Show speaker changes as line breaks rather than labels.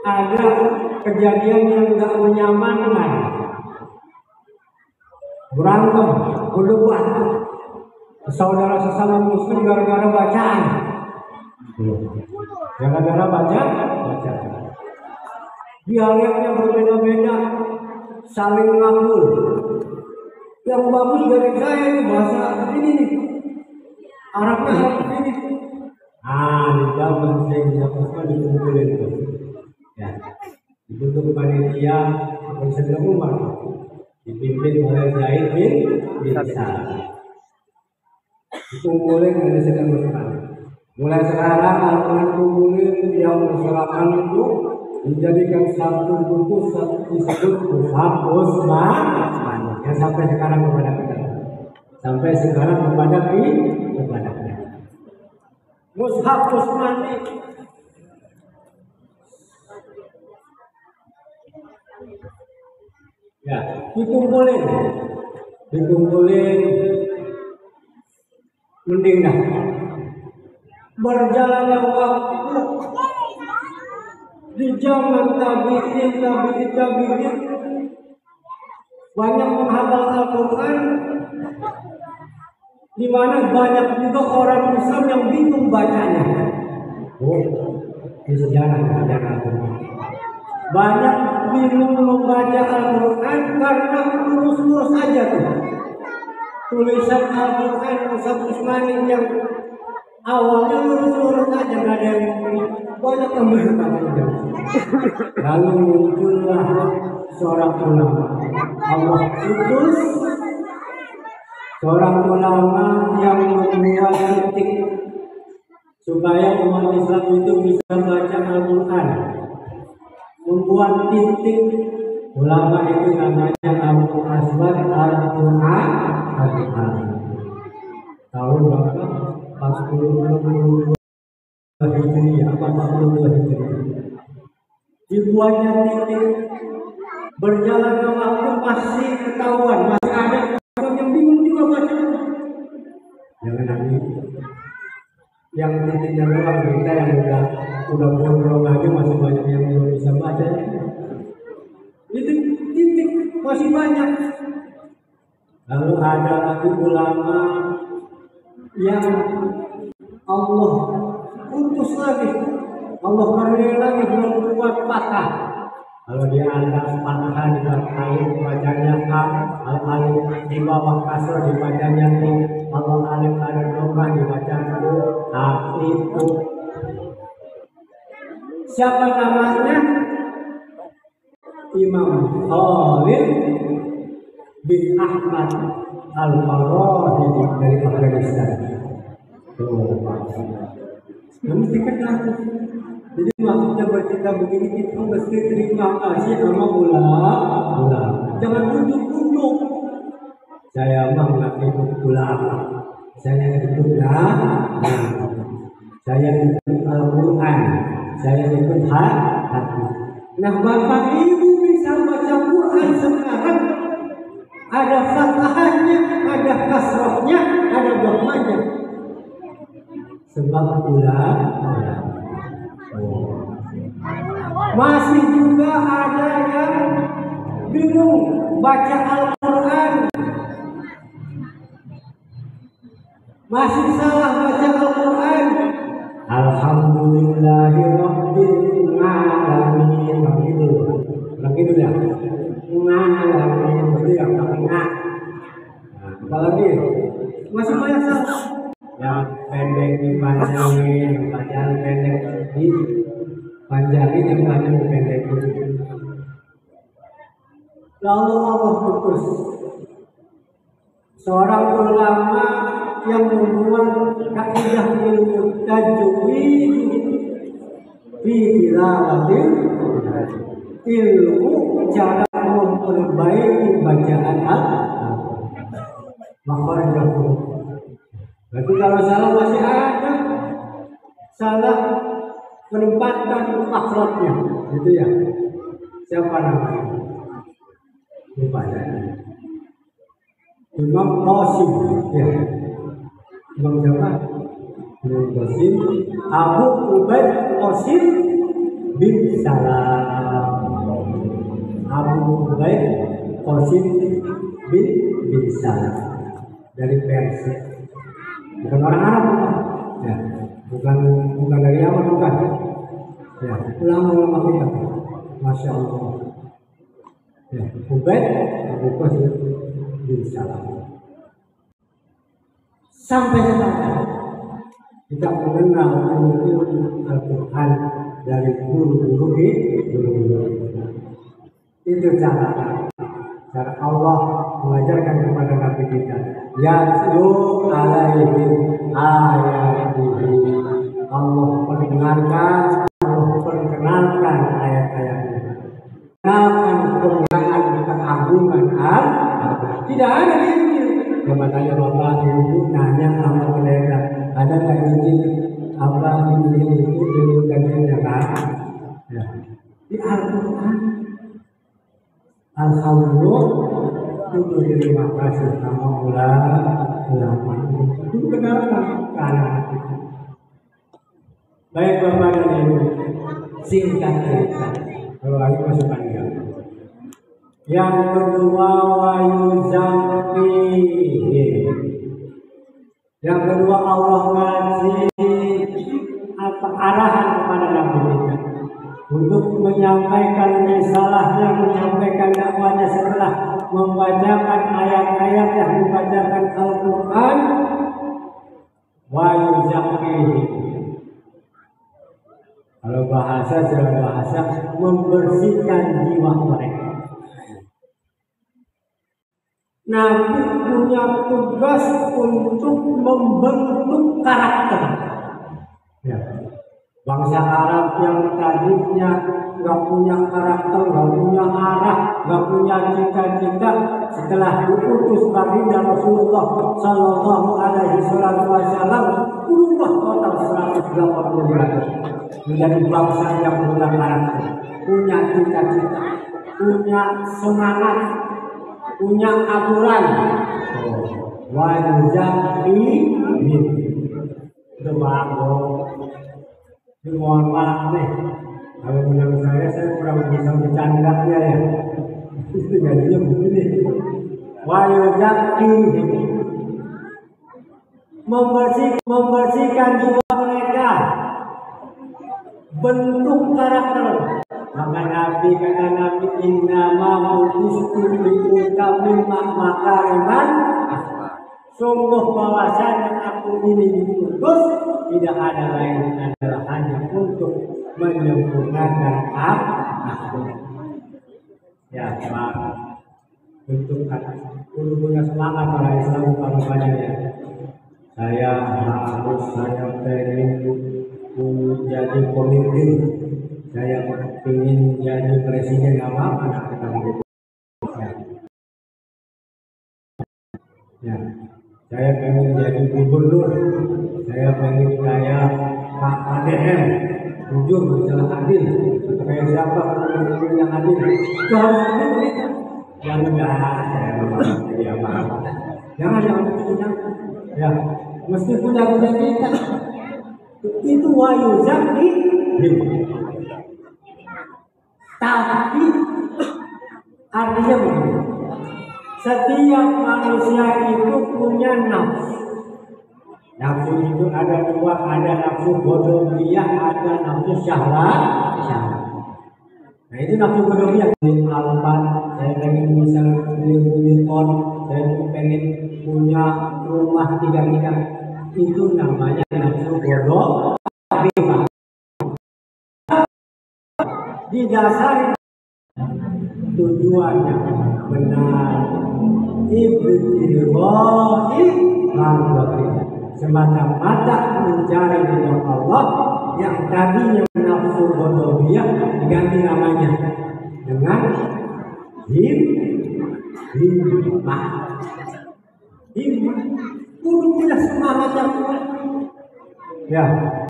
ada kejadian yang nggak menyamankan, berantem, berdebat, saudara sesama muslim gara-gara bacaan, gara-gara bacaan, dialeknya berbeda-beda, saling ngambul. Yang bagus dari saya ini bahasa ini nih, Arabnya Arab ini. Di zaman saya dihapuskan dikumpulin itu. Ya, dibentuk panitia Konsen Umar, dipimpin oleh Zaid bin Sa'ad. Dikumpulin ada sedang bersekarang. Mulai sekarang Al-Quran kumpulin yang berserakan itu dijadikan satu buku disebut Mushaf Utsman yang sampai sekarang kepada kita. Sampai sekarang kepada kita. Mushaf Utsman ya dikumpulin mending dah berjalannya waktu di zaman tabi'in banyak menghafal Al-Quran, di mana banyak juga orang Islam yang bingung bacanya. Di sejarah Al-Quran banyak bingung membaca Al-Quran karena lurus-lurus aja tuh. Tulisan Al-Quran Mushaf Utsmani yang awalnya lurus-lurus aja, nggak ada yang banyak yang bertanya. Lalu muncullah seorang ulama. Allah utus seorang ulama yang membuat titik supaya umat Islam itu bisa baca Al-Quran. Membuat titik, ulama itu namanya Abu Aswad Al-Quran tahun berapa? 40 Hijriah, 42 Hijriah. Dibuatnya titik, berjalannya waktu masih ketahuan, masih ada orang yang bingung juga baca. Jangan nanti yang titiknya doang, kita yang udah gondrong aja masih banyak yang belum bisa baca. Itu titik masih banyak. Lalu ada lagi ulama yang Allah utus lagi, Allah beri lagi membuat patah. Kalau dia ada patah di alif bacanya A, alif di bawah kasroh dibacanya I, kalau alif ada domah dibacanya U, itu. Siapa namanya? Imam Khalid bin Ahmad Al-Farahidi dari Afghanistan. Mesti kenal. Jadi maksudnya bercerita begini kita mesti terima kasih sama ulama. Jangan unduk-unduk. Saya mah nggak ikut ulama. Saya ikut saya ikut Al-Quran. Saya ikut hadis. Nah, Bapak Ibu bisa baca Quran sekarang. Ada fathahnya, ada kasrohnya, ada dhammahnya. Sebab ulama. Masih juga ada yang bingung baca Al-Quran, masih salah baca Al-Quran. Alhamdulillahirabbil alamin. Begitu ya. Ngalamin begitu ya, apalagi masih banyak salah. Yang pendek dipanjangin, yang panjang pendek dipanjangin, yang panjang dipendekin. Lalu Allah putus seorang ulama yang membuat kaidah ilmu tajwid fi tilawatil ilmu cara memperbaiki bacaan Al-Quran. Berarti kalau salah masih ada, salah menempatkan akhlaknya, gitu ya. Siapa namanya? Lupa saya. Imam Qasim, ya. Imam siapa? Imam Qasim, Abu Ubaid Qasim bin Salam. Abu Ubaid Qasim bin Salam dari Persia. Bukan orang Arab, ya. Bukan dari Yaman, bukan. Ya, ulama kita. Masya Allah. Ya, Ubaid Abu Qasim bin Salam. Sampai sekarang kita mengenal ilmu Al-Quran dari guru-guru. Itu cara Allah mengajarkan kepada Nabi kita. Yatlu alaihim ayatihi. Allah perkenalkan ayat-ayatnya. Kenalkan kemuliaan keagungan Allah. Tidak ada di Injil. Makanya bapak ibu nanya sama mereka, ada nggak Injil? Apa Injil itu ilmu kan? Ya. Di Al-Quran. Alhamdulillah, itu terima kasih sama ulama. Itu benarkan karena baik bapak dan ibu, singkat cerita. Kalau lagi masih panjang. Yang kedua wayuzampihi. Yang kedua Allah kasih arahan kepada Nabi kita untuk menyampaikan risalahnya, menyampaikan dakwahnya setelah membacakan ayat-ayat yang membacakan Al-Quran. Wayuzampihi. Kalau bahasa membersihkan jiwa mereka. Nabi punya tugas untuk membentuk karakter. Ya. Bangsa Arab yang tadinya nggak punya karakter, nggak punya arah, nggak punya cita-cita, setelah diutus baginda Rasulullah Sallallahu Alaihi Wasallam berubah total 180 derajat menjadi bangsa yang punya karakter, punya cita-cita, punya semangat, punya aturan. Wajib itu bagus. Mohon maaf nih, kalau menurut saya kurang bisa bercandanya ya. Itu jadinya begini. Wajib membersihkan jiwa mereka, bentuk karakter. Maka Nabi kata Nabi innama bu'istu liutammima makariman. Sungguh bahwasanya aku ini diutus tidak ada lain adalah hanya untuk menyempurnakan akhlak. Ya, Pak. Untuk punya semangat para Islam banyak ya. Saya pengen jadi pemimpin. Saya ingin jadi presiden apa gitu. Ya, saya pengen jadi gubernur. Saya pengen kayak Pak ADM, jujur, misalnya adil. Kayak siapa pemimpin yang adil? Itu harus adil. Jangan saya jadi apa-apa. Jangan. Ya, mesti punya kita. Itu wayuzam di. Tapi artinya begini, setiap manusia itu punya nafsu. Nafsu itu ada dua, ada nafsu bodohiyah, ada nafsu syahwat. Nah itu nafsu bodohiyah. Di Alban, saya pengen bisa beli ton, saya pengen punya rumah 3 tingkat. Itu namanya nafsu bodoh. Didasari tujuannya benar, ibtighai mardhatillah, semata-mata mencari ridha Allah. Yang tadinya nafsu bodohiyah diganti namanya dengan himmah. Kudu tidak semangat yang kuat. Ya.